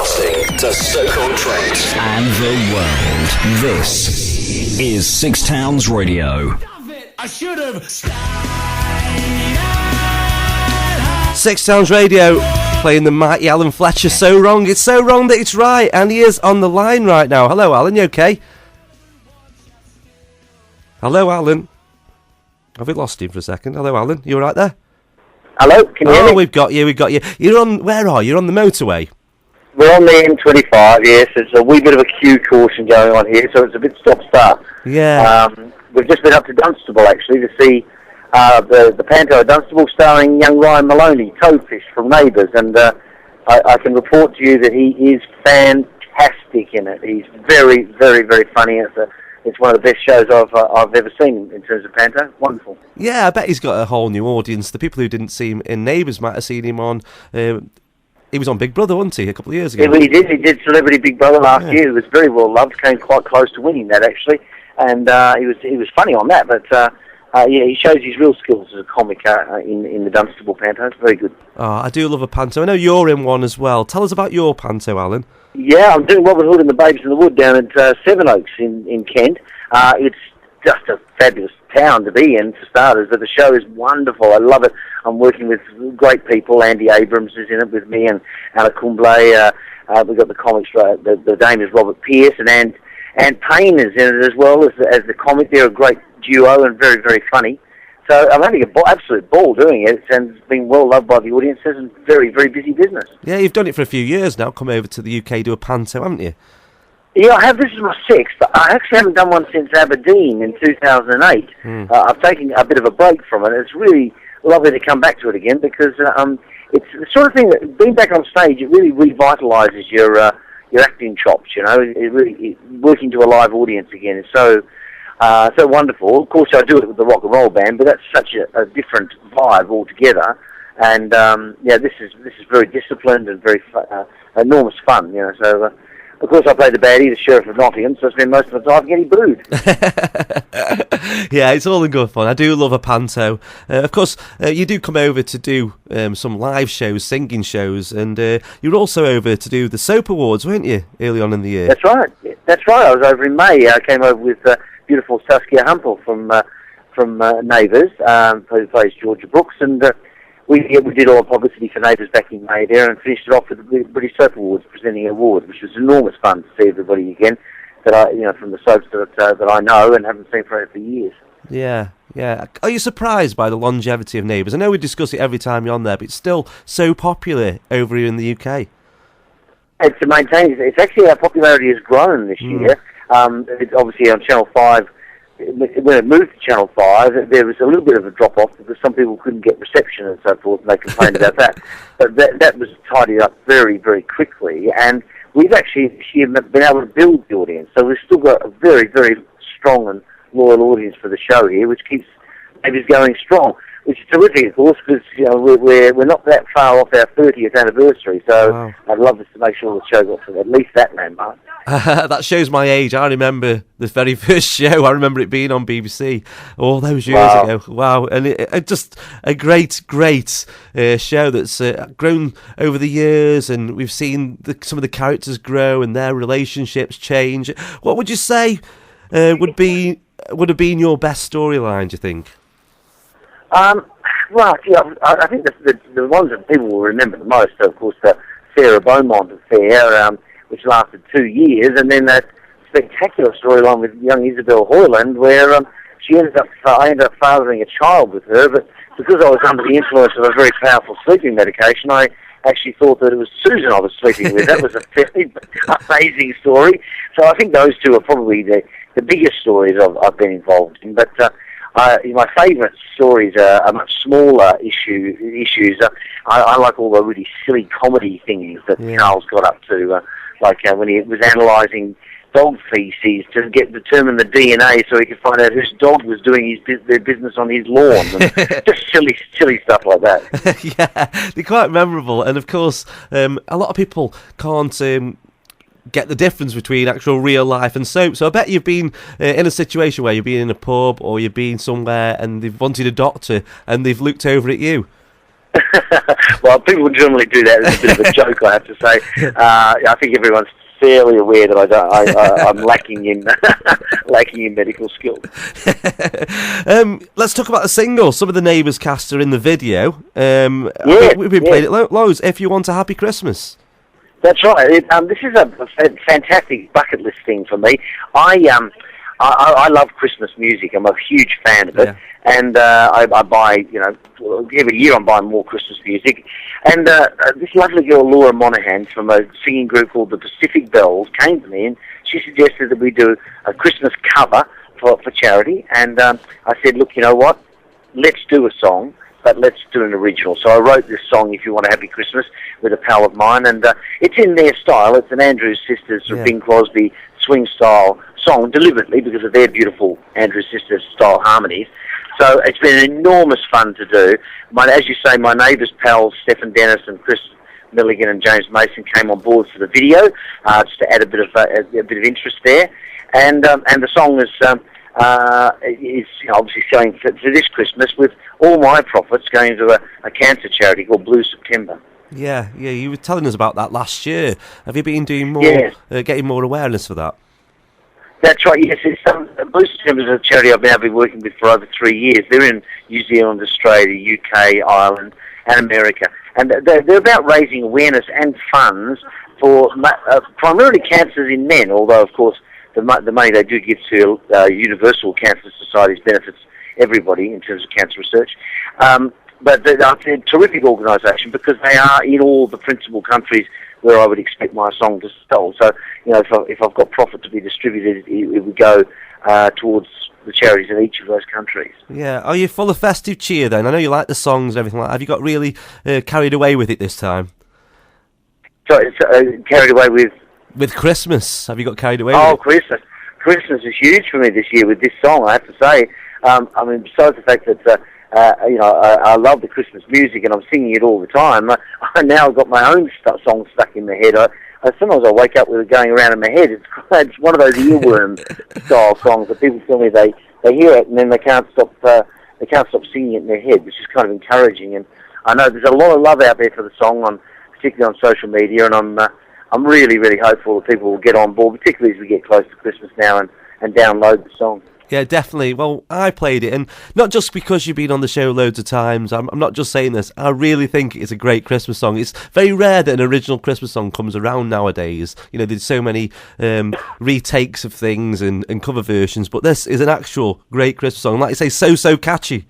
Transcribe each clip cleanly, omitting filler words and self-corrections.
Broadcasting to Stoke-on-Trent and the world. This is Six Towns Radio. I should have. Six Towns Radio, playing the mighty Alan Fletcher. So wrong, it's so wrong that it's right, and he is on the line right now. Hello, Alan, you okay? Hello, Alan. Have we lost him for a second? Hello, Alan, you all right there? Hello, can you hear me? We've got you. You're on, where are you? You're on the motorway? We're on the M25, yes. There's a wee bit of a queue caution going on here, so it's a bit stop-start. Yeah. We've just been up to Dunstable, actually, to see the panto at Dunstable starring young Ryan Maloney, Toadfish from Neighbours, and I can report to you that he is fantastic in it. He's very, very, very funny. It's one of the best shows I've ever seen in terms of panto. Wonderful. Yeah, I bet he's got a whole new audience. The people who didn't see him in Neighbours might have seen him on... he was on Big Brother, wasn't he, a couple of years ago? Yeah, he did Celebrity Big Brother last year. He was very well loved, came quite close to winning that, actually. And he was funny on that, but he shows his real skills as a comic in the Dunstable panto. It's very good. Oh, I do love a panto. I know you're in one as well. Tell us about your panto, Alan. Yeah, I'm doing Robin Hood and the Babes in the Wood down at Sevenoaks in Kent. It's just a fabulous town to be in, for starters, but the show is wonderful. I love it. I'm working with great people. Andy Abrams is in it with me, and Anna Kumble. We've got the comics, the name is Robert Pearce, and Anne Payne is in it as well as the comic. They're a great duo and very, very funny. So I'm having an absolute ball doing it, and it's been well loved by the audiences and very, very busy business. Yeah, you've done it for a few years now. Come over to the UK, do a panto, haven't you? Yeah, I have. This is my sixth. I actually haven't done one since Aberdeen in 2008. I've taken a bit of a break from it. It's really lovely to come back to it again because it's the sort of thing that, being back on stage, it really revitalises your acting chops, you know. Working to a live audience again is so wonderful. Of course, I do it with the rock and roll band, but that's such a different vibe altogether. And this is very disciplined and very enormous fun, you know. So, of course, I played the baddie, the Sheriff of Nottingham, so I spend most of the time getting booed. Yeah, it's all in good fun. I do love a panto. Of course, you do come over to do some live shows, singing shows, and you were also over to do the Soap Awards, weren't you, early on in the year? That's right. I was over in May. I came over with beautiful Saskia Humpel from Neighbours, who plays Georgia Brooks, and we did all the publicity for Neighbours back in May there, and finished it off with the British Soap Awards, presenting an award, which was enormous fun to see everybody again. That from the soaps that I know and haven't seen for years. Yeah. Are you surprised by the longevity of Neighbours? I know we discuss it every time you're on there, but it's still so popular over here in the UK. It's maintained. It's actually, our popularity has grown this year. It's obviously on Channel 5. When it moved to Channel 5, there was a little bit of a drop-off because some people couldn't get reception and so forth, and they complained about that. But that was tidied up very, very quickly, and we've actually this year been able to build the audience. So we've still got a very, very strong and loyal audience for the show here, which keeps Neighbours going strong, which is terrific, of course, because we're not that far off our 30th anniversary. So wow. I'd love us to make sure the show got to at least that landmark. That shows my age. I remember the very first show. I remember it being on BBC all those years ago. Wow. And it just a great show that's grown over the years, and we've seen some of the characters grow and their relationships change. What would you say would have been your best storyline, do you think? Well, yeah, I think the ones that people will remember the most are, of course, the Sarah Beaumont affair, which lasted 2 years, and then that spectacular storyline with young Isabel Hoyland, where I ended up fathering a child with her, but because I was under the influence of a very powerful sleeping medication, I actually thought that it was Susan I was sleeping with. That was a fairly amazing story. So I think those two are probably the biggest stories I've been involved in. But my favourite stories are much smaller issues. I like all the really silly comedy things that Carl's got up to, like when he was analysing dog feces to determine the DNA so he could find out whose dog was doing their business on his lawn. And just silly stuff like that. Yeah, they're quite memorable. And of course, a lot of people can't get the difference between actual real life and soap. So I bet you've been in a situation where you've been in a pub or you've been somewhere and they've wanted a doctor and they've looked over at you. Well, people generally do that as a bit of a joke, I have to say. I think everyone's fairly aware that I'm lacking in medical skills. Let's talk about the single. Some of the Neighbours cast are in the video. We've been playing it loads. If You Want a Happy Christmas. That's right. This is a fantastic bucket list thing for me. I love Christmas music. I'm a huge fan of it, and I buy, every year I'm buying more Christmas music. And this lovely girl, Laura Monahan, from a singing group called the Pacific Bells, came to me and she suggested that we do a Christmas cover for charity. And I said, look, you know what? Let's do a song, but let's do an original. So I wrote this song, If You Want a Happy Christmas, with a pal of mine, and it's in their style. It's an Andrews Sisters or Bing Crosby swing style song, deliberately because of their beautiful Andrews Sisters style harmonies. So it's been enormous fun to do. As you say, my Neighbours pals, Stephen Dennis and Chris Milligan and James Mason, came on board for the video, just to add a bit of interest there. And the song is obviously selling for this Christmas, with all my profits going to a cancer charity called Blue September. Yeah, you were telling us about that last year. Have you been doing more, getting more awareness for that? That's right, yes. Blue September is a charity I've been working with for over 3 years. They're in New Zealand, Australia, UK, Ireland, and America. And they're about raising awareness and funds for primarily cancers in men, although, of course, the money they do give to Universal Cancer Societies benefits everybody in terms of cancer research. But they're a terrific organisation because they are in all the principal countries where I would expect my song to sell. So, if I've got profit to be distributed, it would go towards the charities in each of those countries. Yeah. Are you full of festive cheer then? I know you like the songs and everything like that. Have you got really carried away with it this time? So, carried away with? With Christmas. Have you got carried away with it? Christmas. Christmas is huge for me this year with this song, I have to say. Besides the fact that I love the Christmas music and I'm singing it all the time, I now got my own song stuck in my head. Sometimes I wake up with it going around in my head. It's one of those earworm style songs that people tell me they hear it and then they can't stop singing it in their head, which is kind of encouraging. And I know there's a lot of love out there for the song, particularly on social media, and I'm really, really hopeful that people will get on board, particularly as we get close to Christmas now, and download the song. Yeah, definitely. Well, I played it, and not just because you've been on the show loads of times. I'm not just saying this. I really think it's a great Christmas song. It's very rare that an original Christmas song comes around nowadays. There's so many retakes of things and cover versions, but this is an actual great Christmas song. Like you say, so catchy.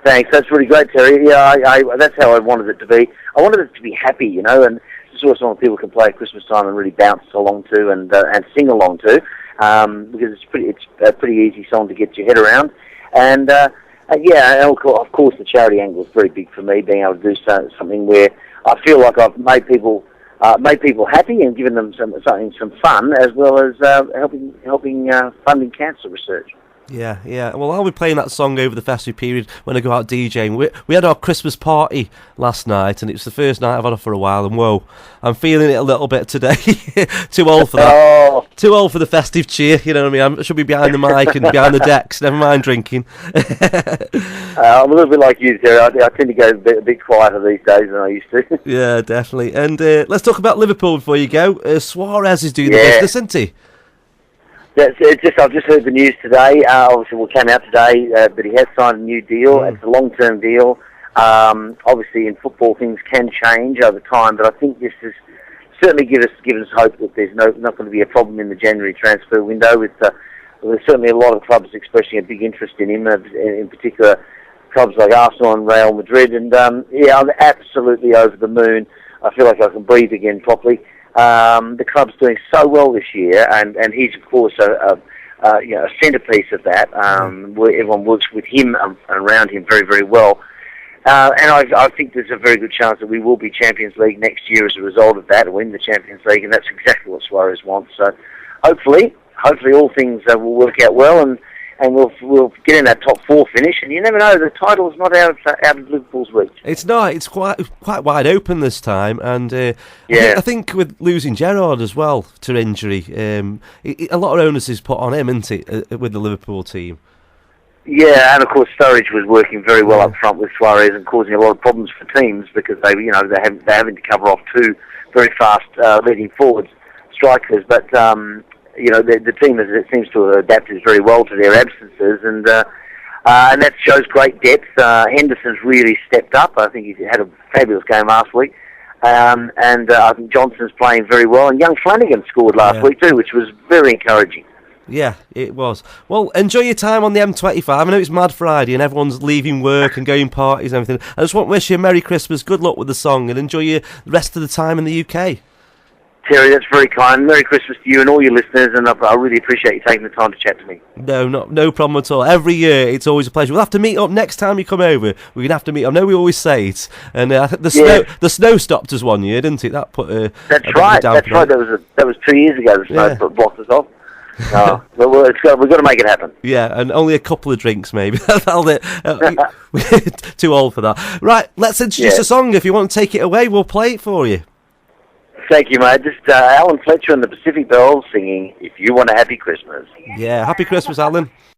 Thanks. That's really great, Terry. Yeah, that's how I wanted it to be. I wanted it to be happy, and the sort of song people can play at Christmas time and really bounce along to and sing along to. Because it's a pretty easy song to get your head around, and of course the charity angle is very big for me. Being able to do something where I feel like I've made people happy and given them some fun, as well as helping funding cancer research. Yeah. Well, I'll be playing that song over the festive period when I go out DJing. We had our Christmas party last night, and it's the first night I've had it for a while, and whoa, I'm feeling it a little bit today. Too old for that. Oh. Too old for the festive cheer, you know what I mean? I should be behind the mic and behind the decks, never mind drinking. I'm a little bit like you, Terry. I tend to go a bit quieter these days than I used to. Yeah, definitely. And let's talk about Liverpool before you go. Suarez is doing the business, isn't he? I've just heard the news today. Obviously, it came out today, but he has signed a new deal. It's a long-term deal. Obviously, in football, things can change over time, but I think this has certainly given us hope that there's not going to be a problem in the January transfer window. There's certainly a lot of clubs expressing a big interest in him, in particular clubs like Arsenal and Real Madrid. And I'm absolutely over the moon. I feel like I can breathe again properly. The club's doing so well this year, and he's of course a centerpiece of that. Where everyone works with him and around him very, very well. And I think there's a very good chance that we will be Champions League next year as a result of that, win the Champions League, and that's exactly what Suarez wants. So hopefully all things will work out well, and we'll get in that top four finish. And you never know, the title is not out of Liverpool's reach. It's not. It's quite wide open this time, and I think with losing Gerrard as well to injury, a lot of onus is put on him, isn't it, with the Liverpool team? Yeah, and of course Sturridge was working very well up front with Suarez and causing a lot of problems for teams because they're having to cover off two very fast leading forwards strikers. But the team it seems to have adapted very well to their absences, and that shows great depth. Henderson's really stepped up. I think he had a fabulous game last week. I think Johnson's playing very well, and young Flanagan scored last week too, which was very encouraging. Yeah, it was. Well, enjoy your time on the M25. I know it's Mad Friday and everyone's leaving work and going parties and everything. I just want to wish you a Merry Christmas, good luck with the song, and enjoy your rest of the time in the UK. Terry, that's very kind. Merry Christmas to you and all your listeners, and I really appreciate you taking the time to chat to me. No problem at all. Every year, it's always a pleasure. We'll have to meet up next time you come over. We're going to have to meet up. I know we always say it, and I think the snow stopped us one year, didn't it? That put That's right. That was 2 years ago. The snow blocked us off. We've got to make it happen. Yeah, and only a couple of drinks, maybe. That'll do. Too old for that. Right, let's introduce a song. If you want to take it away, we'll play it for you. Thank you, mate. Just Alan Fletcher and the Pacific Bells singing "If You Want a Happy Christmas." Yeah, happy Christmas, Alan.